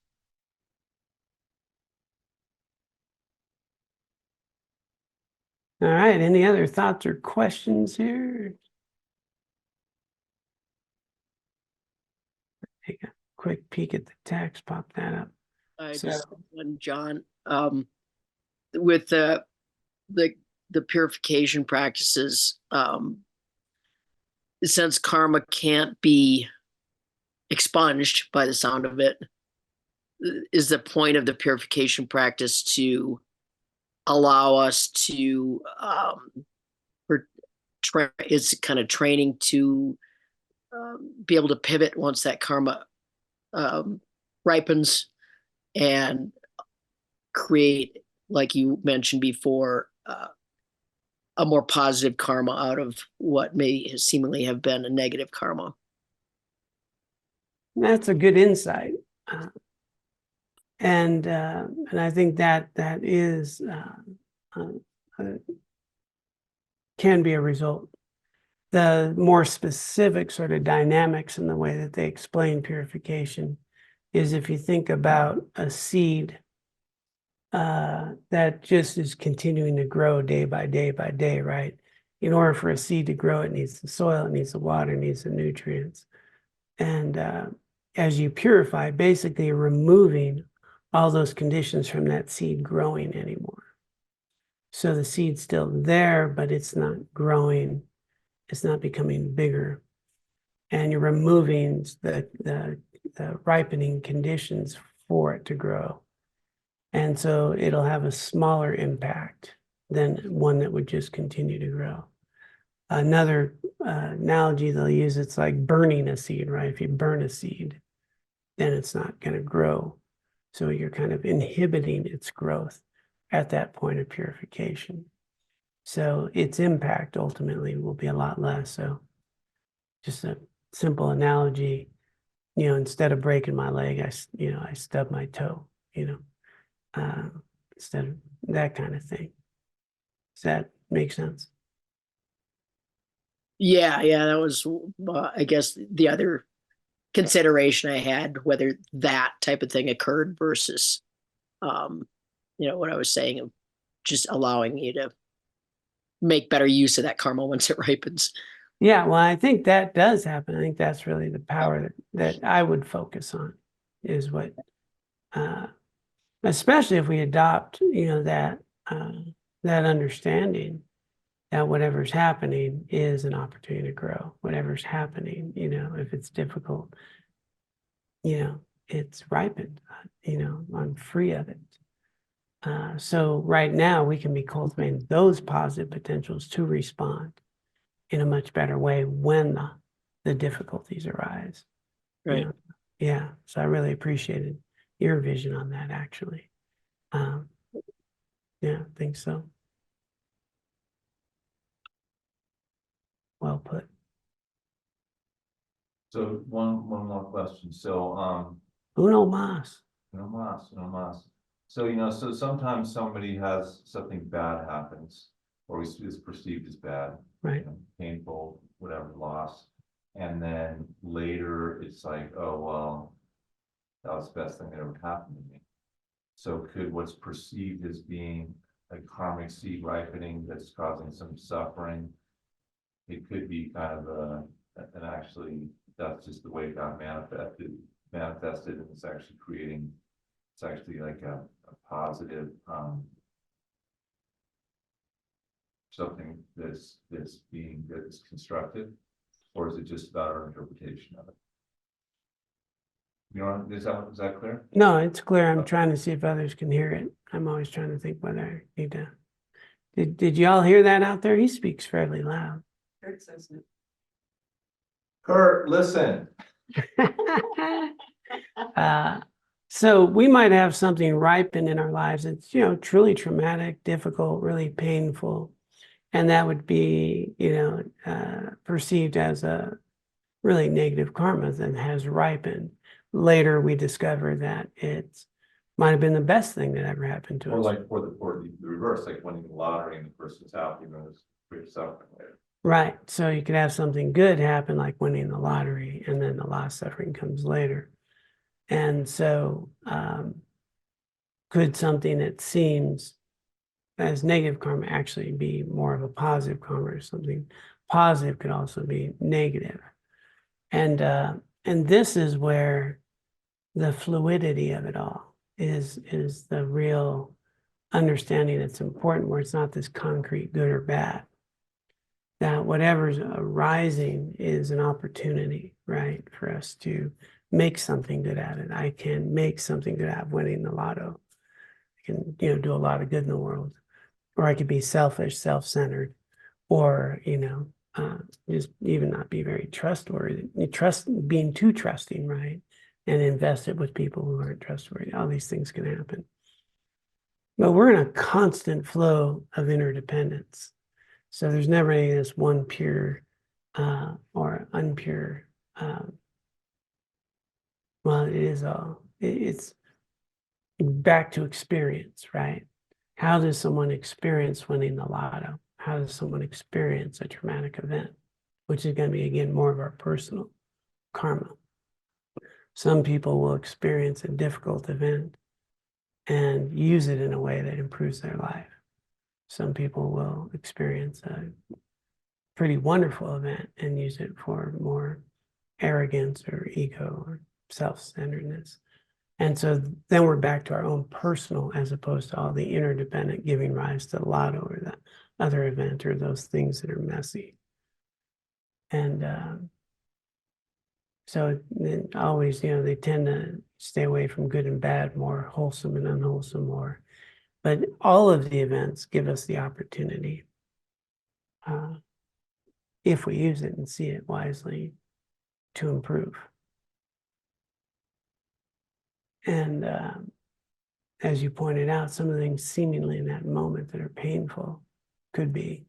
All right, any other thoughts or questions here? Take a quick peek at the text, pop that up. Just one, John, with the purification practices, since karma can't be expunged by the sound of it, is the point of the purification practice to allow us to it's kind of training to be able to pivot once that karma ripens and create, like you mentioned before, a more positive karma out of what may seemingly have been a negative karma. That's a good insight. And I think that is can be a result. The more specific sort of dynamics in the way that they explain purification is, if you think about a seed that just is continuing to grow day by day by day, right? In order for a seed to grow, it needs the soil, it needs the water, it needs the nutrients. And as you purify, basically you're removing all those conditions from that seed growing anymore. So the seed's still there, but it's not growing. It's not becoming bigger. And you're removing the ripening conditions for it to grow. And so it'll have a smaller impact than one that would just continue to grow. Another analogy they'll use, it's like burning a seed, right? If you burn a seed, then it's not going to grow. So you're kind of inhibiting its growth at that point of purification. So its impact ultimately will be a lot less. So just a simple analogy, instead of breaking my leg, I stub my toe, instead of that kind of thing. Does that make sense? Yeah, that was, I guess, the other consideration I had, whether that type of thing occurred versus, what I was saying of just allowing you to make better use of that karma once it ripens. Yeah, well, I think that does happen. I think that's really the power that I would focus on, is what especially if we adopt, that that understanding that whatever's happening is an opportunity to grow. Whatever's happening, if it's difficult, it's ripened. I'm free of it. So right now we can be cultivating those positive potentials to respond in a much better way when the difficulties arise. Right. Yeah. So I really appreciated your vision on that, actually. Yeah, I think so. Well put. So one more question. So, Uno más. no mas, no mas. So, so sometimes somebody has something bad happens, or is perceived as bad. Right. Painful, whatever, loss. And then later it's like, oh, well, that was the best thing that ever happened to me. So could what's perceived as being a karmic seed ripening that's causing some suffering, it could be kind of and actually that's just the way God manifested, and it's actually creating, it's actually like a positive, something that's constructed, or is it just about our interpretation of it? Is that clear? No, it's clear. I'm trying to see if others can hear it. I'm always trying to think whether I need to. Did you all hear that out there? He speaks fairly loud. Kurt, listen. So we might have something ripen in our lives. It's, truly traumatic, difficult, really painful. And that would be, perceived as a really negative karma that has ripened. Later, we discover that it might have been the best thing that ever happened to Or us. like for the reverse, like winning the lottery and the person's happy, there's great suffering later. Right. So you could have something good happen, like winning the lottery, and then the loss suffering comes later. And so, could something that seems as negative karma actually be more of a positive karma, or something positive could also be negative? And this is where the fluidity of it all is the real understanding that's important, where it's not this concrete good or bad. That whatever's arising is an opportunity, right, for us to make something good at it. I can make something good out of winning the lotto. I can, do a lot of good in the world. Or I could be selfish, self-centered, or, just even not be very trustworthy. Being too trusting, right? And invest it with people who aren't trustworthy. All these things can happen. But we're in a constant flow of interdependence. So there's never any of this one pure or unpure. Well, it is all, it's back to experience, right? How does someone experience winning the lotto? How does someone experience a traumatic event? Which is going to be, again, more of our personal karma. Some people will experience a difficult event and use it in a way that improves their life. Some people will experience a pretty wonderful event and use it for more arrogance or ego or self-centeredness. And so then we're back to our own personal, as opposed to all the interdependent giving rise to the lotto or the other event or those things that are messy. And so always, they tend to stay away from good and bad, more wholesome and unwholesome, but all of the events give us the opportunity, if we use it and see it wisely, to improve. And as you pointed out, some of the things seemingly in that moment that are painful could be,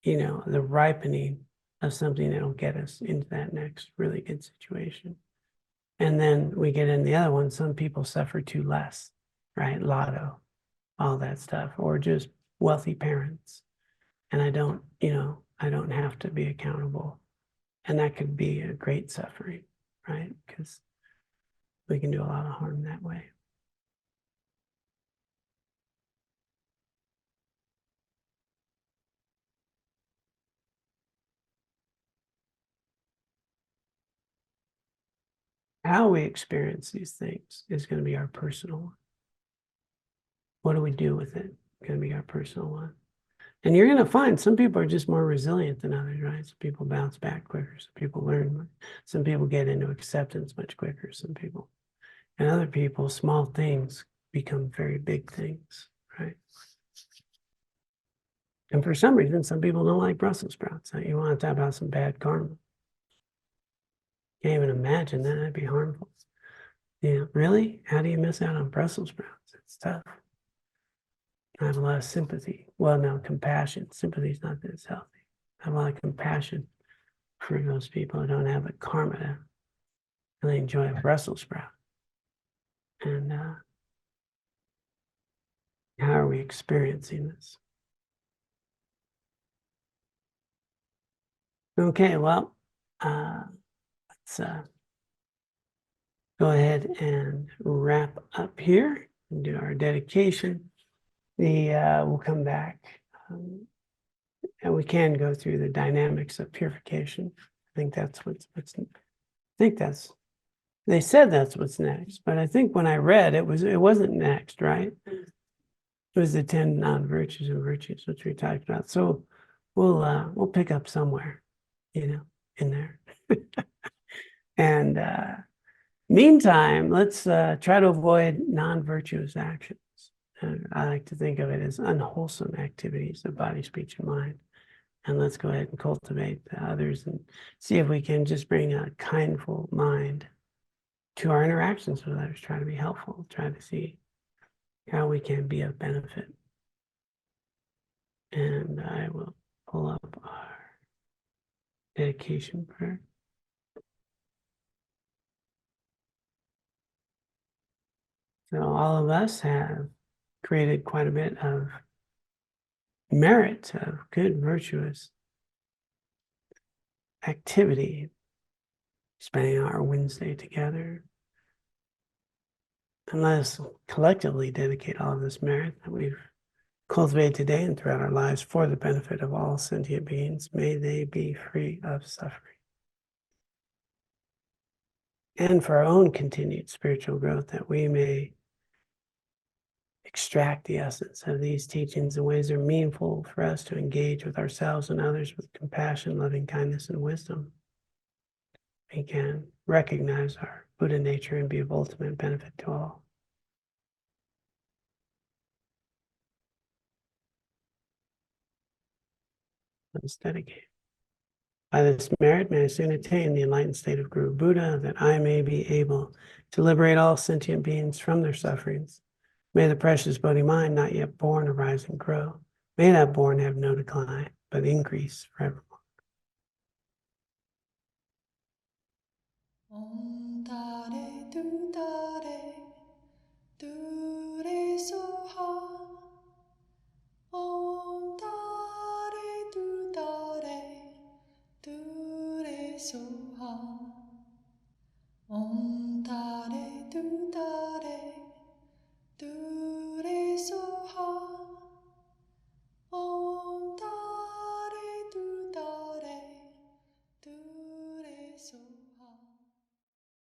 the ripening of something that'll get us into that next really good situation. And then we get in the other one. Some people suffer too less, right? Lotto, all that stuff, or just wealthy parents. And I don't have to be accountable. And that could be a great suffering, right? Because we can do a lot of harm that way. How we experience these things is going to be our personal one. what do we do with it? Going to be our personal one. And you're going to find some people are just more resilient than others, right? Some people bounce back quicker. Some people learn more. Some people get into acceptance much quicker. Some people, and other people, small things become very big things, right? And for some reason, some people don't like Brussels sprouts. You want to talk about some bad karma. Can't even imagine that. That'd be harmful. Yeah, really? How do you miss out on Brussels sprouts? It's tough. I have a lot of sympathy. Well, no, compassion. Sympathy is not that it's healthy. I have a lot of compassion for those people who don't have the karma to really enjoy a Brussels sprout. And how are we experiencing this? Okay, well, let's go ahead and wrap up here and do our dedication. We'll come back and we can go through the dynamics of purification. I think that's they said that's what's next, but I think when I read it wasn't next, right? It was the 10 non-virtues and virtues, which we talked about. So we'll pick up somewhere, in there. And meantime, let's try to avoid non-virtuous actions. I like to think of it as unwholesome activities of body, speech, and mind. And let's go ahead and cultivate the others and see if we can just bring a kindful mind to our interactions with others, try to be helpful, try to see how we can be of benefit. And I will pull up our dedication prayer. So all of us have created quite a bit of merit, of good, virtuous activity, spending our Wednesday together. And let us collectively dedicate all of this merit that we've cultivated today and throughout our lives for the benefit of all sentient beings. May they be free of suffering. And for our own continued spiritual growth, that we may extract the essence of these teachings in ways that are meaningful for us to engage with ourselves and others with compassion, loving kindness, and wisdom. We can recognize our Buddha nature and be of ultimate benefit to all. Let's dedicate. By this merit, may I soon attain the enlightened state of Guru Buddha, that I may be able to liberate all sentient beings from their sufferings. May the precious Bodhi mind, not yet born, arise and grow. May that born have no decline, but increase forevermore. Om Tare Tu Tare Tu Re Soha. Om Tare Tu Tare Tu Re Soha. Om Tare Tu Tare